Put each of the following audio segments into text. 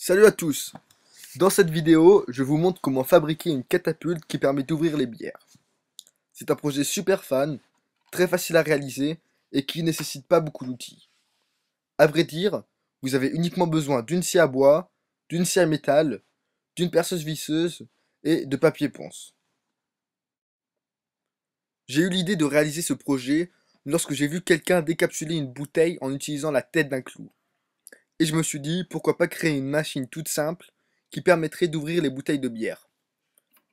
Salut à tous! Dans cette vidéo, je vous montre comment fabriquer une catapulte qui permet d'ouvrir les bières. C'est un projet super fan, très facile à réaliser et qui nécessite pas beaucoup d'outils. À vrai dire, vous avez uniquement besoin d'une scie à bois, d'une scie à métal, d'une perceuse visseuse et de papier ponce. J'ai eu l'idée de réaliser ce projet lorsque j'ai vu quelqu'un décapsuler une bouteille en utilisant la tête d'un clou. Et je me suis dit, pourquoi pas créer une machine toute simple qui permettrait d'ouvrir les bouteilles de bière.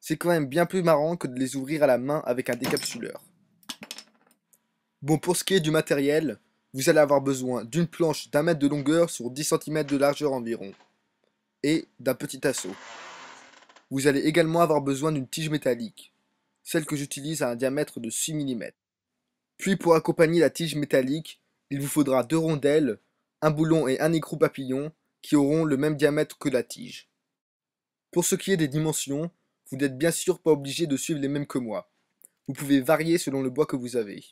C'est quand même bien plus marrant que de les ouvrir à la main avec un décapsuleur. Bon, pour ce qui est du matériel, vous allez avoir besoin d'une planche d'1 mètre de longueur sur 10 cm de largeur environ, et d'un petit asseau. Vous allez également avoir besoin d'une tige métallique, celle que j'utilise à un diamètre de 6 mm. Puis pour accompagner la tige métallique, il vous faudra 2 rondelles, un boulon et un écrou papillon qui auront le même diamètre que la tige. Pour ce qui est des dimensions, vous n'êtes bien sûr pas obligé de suivre les mêmes que moi. Vous pouvez varier selon le bois que vous avez.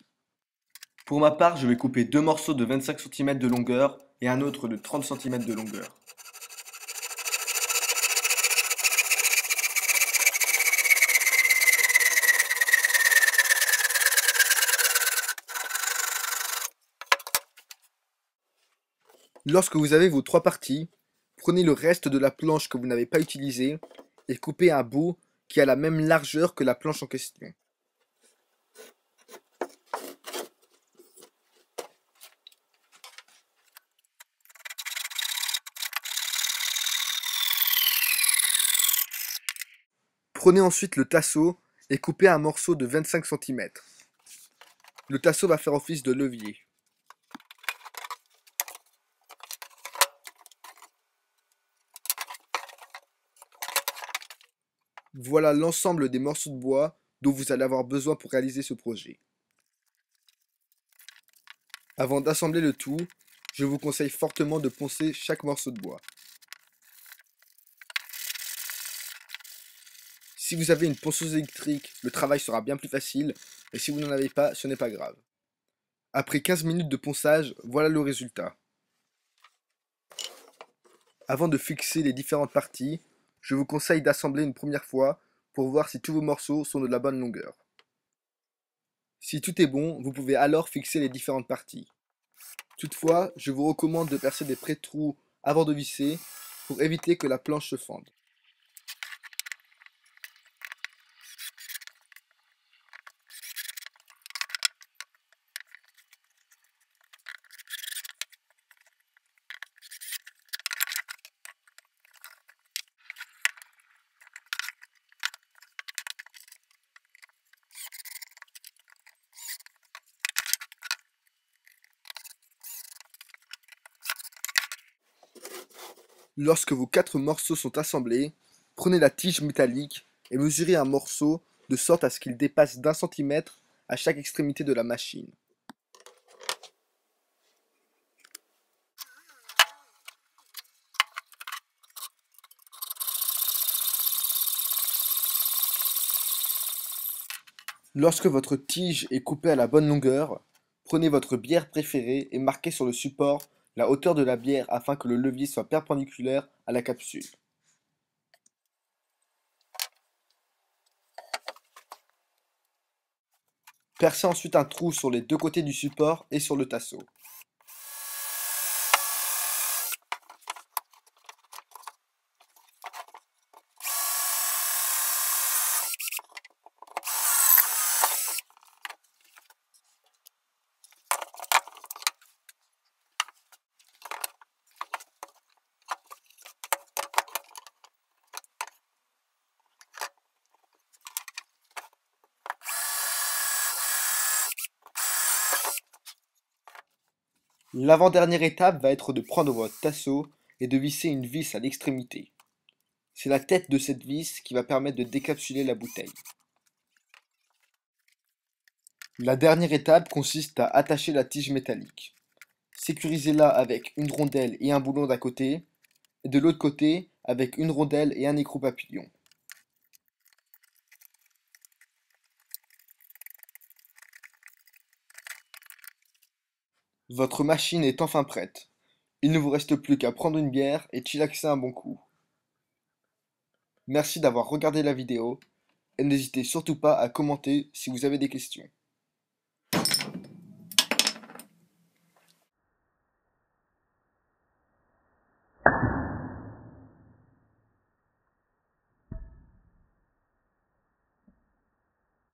Pour ma part, je vais couper 2 morceaux de 25 cm de longueur et un autre de 30 cm de longueur. Lorsque vous avez vos 3 parties, prenez le reste de la planche que vous n'avez pas utilisée et coupez un bout qui a la même largeur que la planche en question. Prenez ensuite le tasseau et coupez un morceau de 25 cm. Le tasseau va faire office de levier. Voilà l'ensemble des morceaux de bois dont vous allez avoir besoin pour réaliser ce projet. Avant d'assembler le tout, je vous conseille fortement de poncer chaque morceau de bois. Si vous avez une ponceuse électrique, le travail sera bien plus facile, et si vous n'en avez pas, ce n'est pas grave. Après 15 minutes de ponçage, voilà le résultat. Avant de fixer les différentes parties, je vous conseille d'assembler une première fois pour voir si tous vos morceaux sont de la bonne longueur. Si tout est bon, vous pouvez alors fixer les différentes parties. Toutefois, je vous recommande de percer des pré-trous avant de visser pour éviter que la planche se fende. Lorsque vos 4 morceaux sont assemblés, prenez la tige métallique et mesurez un morceau de sorte à ce qu'il dépasse d'1 centimètre à chaque extrémité de la machine. Lorsque votre tige est coupée à la bonne longueur, prenez votre bière préférée et marquez sur le support la hauteur de la bière afin que le levier soit perpendiculaire à la capsule. Percez ensuite un trou sur les deux côtés du support et sur le tasseau. L'avant-dernière étape va être de prendre votre tasseau et de visser une vis à l'extrémité. C'est la tête de cette vis qui va permettre de décapsuler la bouteille. La dernière étape consiste à attacher la tige métallique. Sécurisez-la avec une rondelle et un boulon d'un côté, et de l'autre côté avec une rondelle et un écrou papillon. Votre machine est enfin prête. Il ne vous reste plus qu'à prendre une bière et chillaxer un bon coup. Merci d'avoir regardé la vidéo et n'hésitez surtout pas à commenter si vous avez des questions.